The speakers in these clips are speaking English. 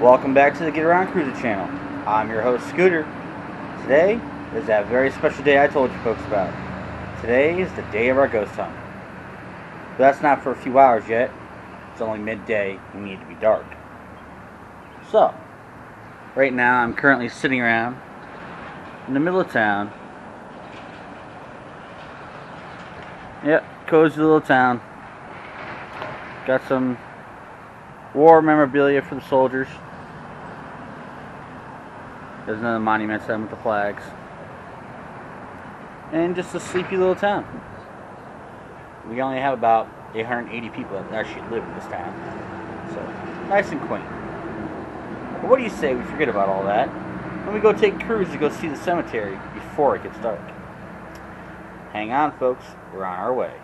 Welcome back to the Get Around Cruiser channel. I'm your host, Scooter. Today is that very special day I told you folks about. Today is the day of our ghost hunt. But that's not for a few hours yet. It's only midday. We need to be dark. So, right now I'm currently sitting around in the middle of town. Yep, cozy little town. Got some war memorabilia for the soldiers. There's another monument set with the flags. And just a sleepy little town. We only have about 880 people that actually live in this town. So, nice and quaint. But what do you say we forget about all that when we go take a cruise to go see the cemetery before it gets dark? Hang on, folks. We're on our way.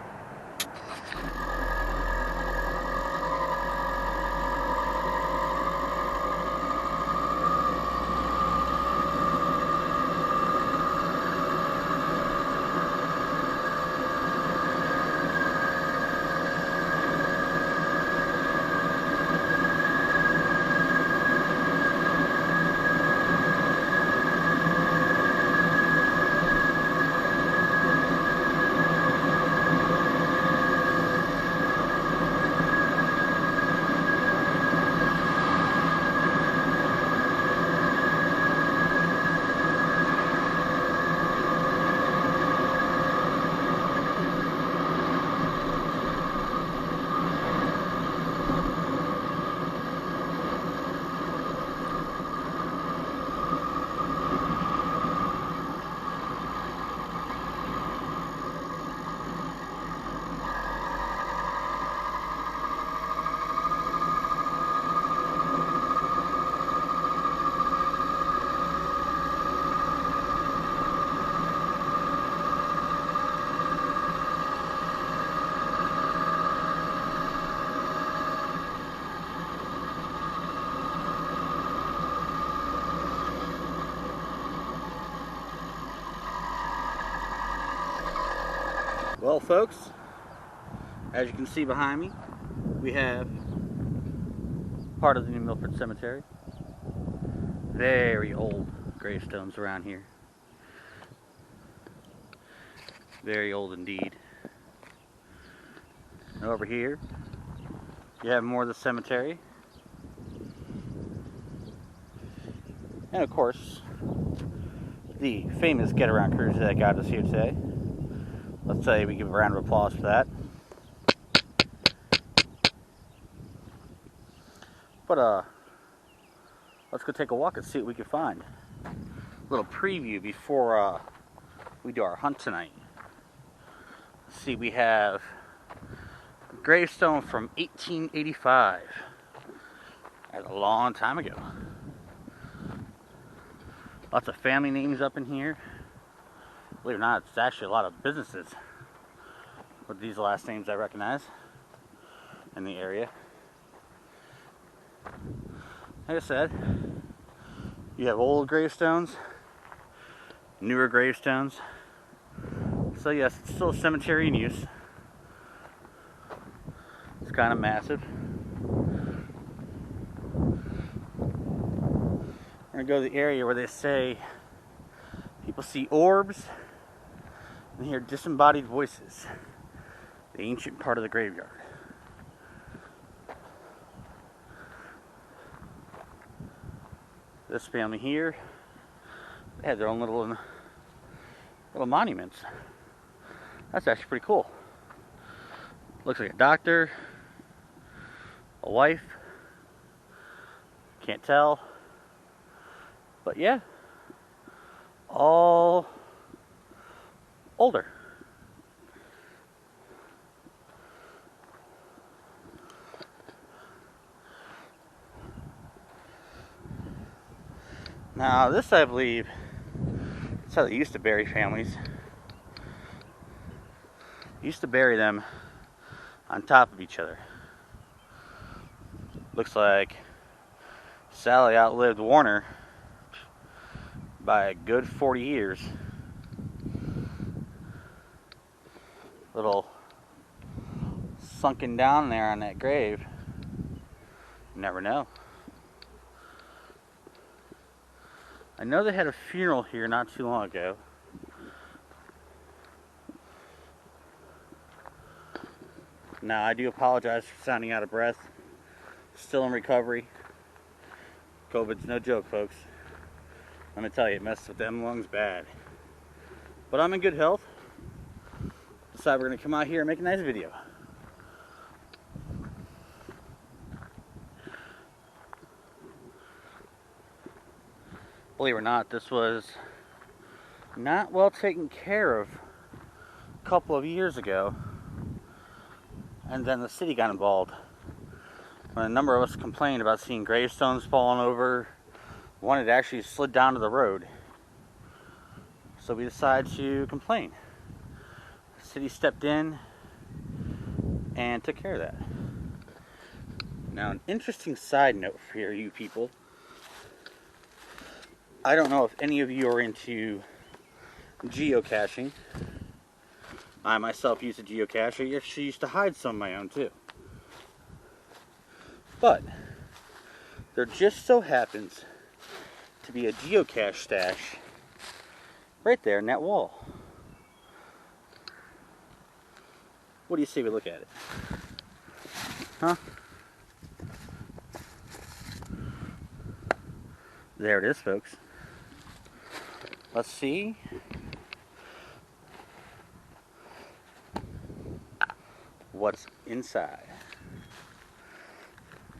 Well, folks, as you can see behind me, we have part of the New Milford Cemetery. Very old gravestones around here. Very old indeed. And over here, you have more of the cemetery. And of course, the famous Get Around Cruiser that got us here today. Let's say we give a round of applause for that. But let's go take a walk and see what we can find. A little preview before we do our hunt tonight. Let's see, we have a gravestone from 1885. That's a long time ago. Lots of family names up in here. Believe it or not, it's actually a lot of businesses with these last names I recognize in the area. Like I said, you have old gravestones, newer gravestones. So yes, it's still a cemetery in use. It's kind of massive. We're going to go to the area where they say people see orbs and hear disembodied voices. The ancient part of the graveyard. This family here, they had their own little monuments. That's actually pretty cool. Looks like a doctor, a wife, can't tell. But yeah, all older. Now this, I believe, that's how they used to bury families. Used to bury them on top of each other. Looks like Sally outlived Warner by a good 40 years. Little sunken down there on that grave. You never know. I know they had a funeral here not too long ago. Now, I do apologize for sounding out of breath. Still in recovery. COVID's no joke, folks. Let me tell you, it messed with them lungs bad. But I'm in good health. Decided we're going to come out here and make a nice video. Believe it or not, this was not well taken care of a couple of years ago. And then the city got involved. When a number of us complained about seeing gravestones falling over, one had actually slid down to the road. So we decided to complain. The city stepped in and took care of that. Now, an interesting side note for you people. I don't know if any of you are into geocaching. I myself used a geocache. I actually used to hide some of my own too. But there just so happens to be a geocache stash right there in that wall. What do you say we look at it? Huh? There it is, folks. Let's see. What's inside?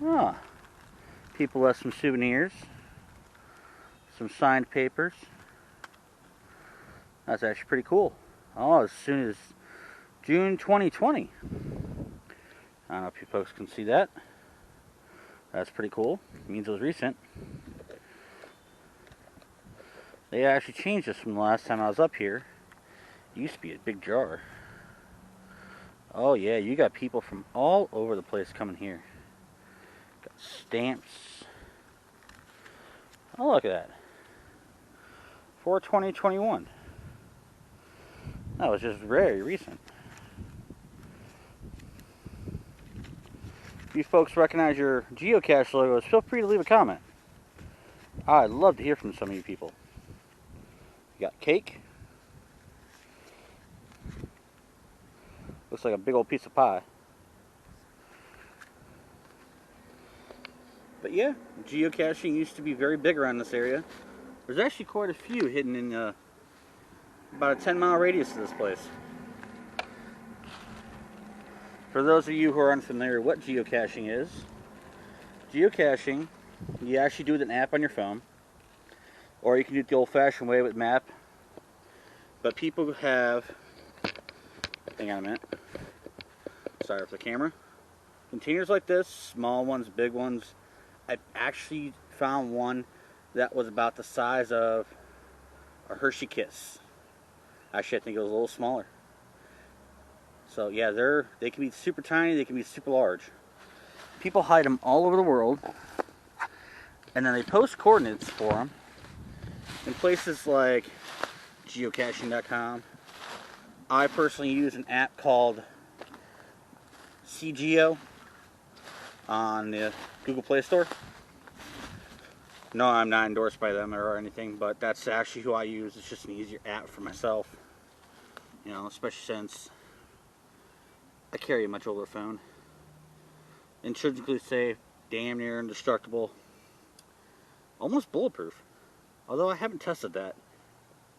Ah, people left some souvenirs, some signed papers. That's actually pretty cool. Oh, as soon as June 2020. I don't know if you folks can see that. That's pretty cool. It means it was recent. They actually changed this from the last time I was up here. It used to be a big jar. Oh yeah, you got people from all over the place coming here. Got stamps. Oh, look at that. For 2021. That was just very recent. If you folks recognize your geocache logos, feel free to leave a comment. I'd love to hear from some of you people. You got cake. Looks like a big old piece of pie. But yeah, geocaching used to be very big around this area. There's actually quite a few hidden in about a 10-mile radius of this place. For those of you who are unfamiliar what geocaching is, geocaching, you actually do with an app on your phone, or you can do it the old-fashioned way with map. But people have, hang on a minute, sorry for the camera, containers like this, small ones, big ones. I actually found one that was about the size of a Hershey Kiss. Actually, I think it was a little smaller. So yeah, they can be super tiny, they can be super large. People hide them all over the world, and then they post coordinates for them in places like geocaching.com. I personally use an app called CGeo on the Google Play Store. No, I'm not endorsed by them or anything, but that's actually who I use. It's just an easier app for myself. You know, especially since I carry a much older phone. Intrinsically safe, damn near indestructible, almost bulletproof. Although I haven't tested that,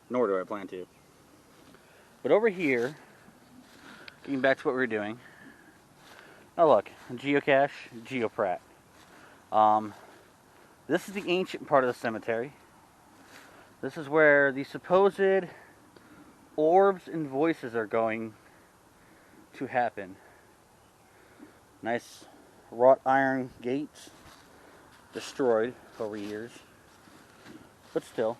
nor do I plan to. But over here, getting back to what we were doing. Oh look, geocache, geoprat. This is the ancient part of the cemetery. This is where the supposed orbs and voices are going to happen. Nice wrought iron gates, destroyed over years. But still,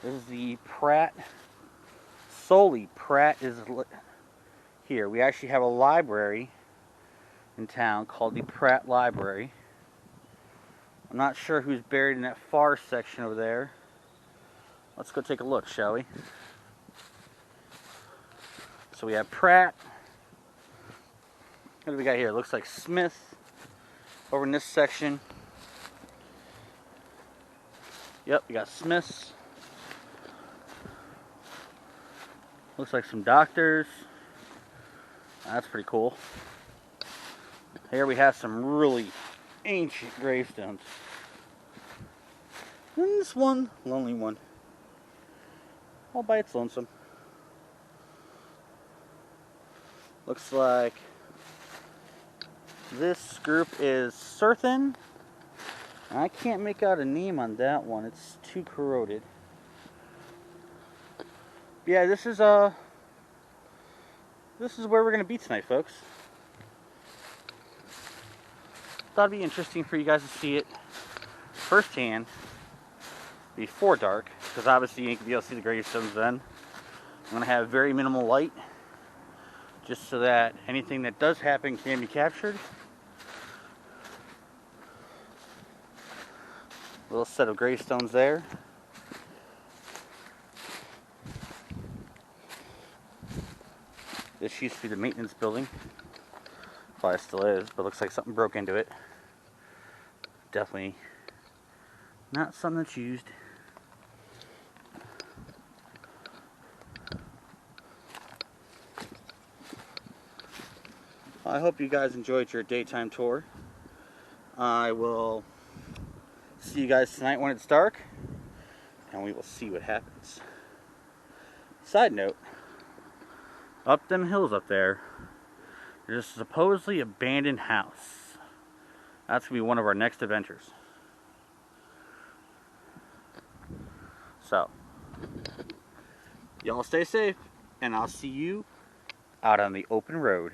this is the Pratt. Solely Pratt is here. We actually have a library in town called the Pratt Library. I'm not sure who's buried in that far section over there. Let's go take a look, shall we? So we have Pratt. What do we got here? It looks like Smith over in this section. Yep, we got Smiths. Looks like some doctors. That's pretty cool. Here we have some really ancient gravestones. And this one, lonely one, all by its lonesome. Looks like this group is Surthin. I can't make out a name on that one. It's too corroded. But yeah, this is where we're gonna be tonight, folks. Thought it'd be interesting for you guys to see it firsthand before dark, because obviously you ain't gonna be able to see the gravestones then. I'm gonna have very minimal light, just so that anything that does happen can be captured. Little set of gravestones there. This used to be the maintenance building. Probably still is, but looks like something broke into it. Definitely not something that's used. I hope you guys enjoyed your daytime tour. I will see you guys tonight when it's dark, and we will see what happens. Side note, up them hills up there, there's a supposedly abandoned house. That's going to be one of our next adventures. So, y'all stay safe, and I'll see you out on the open road.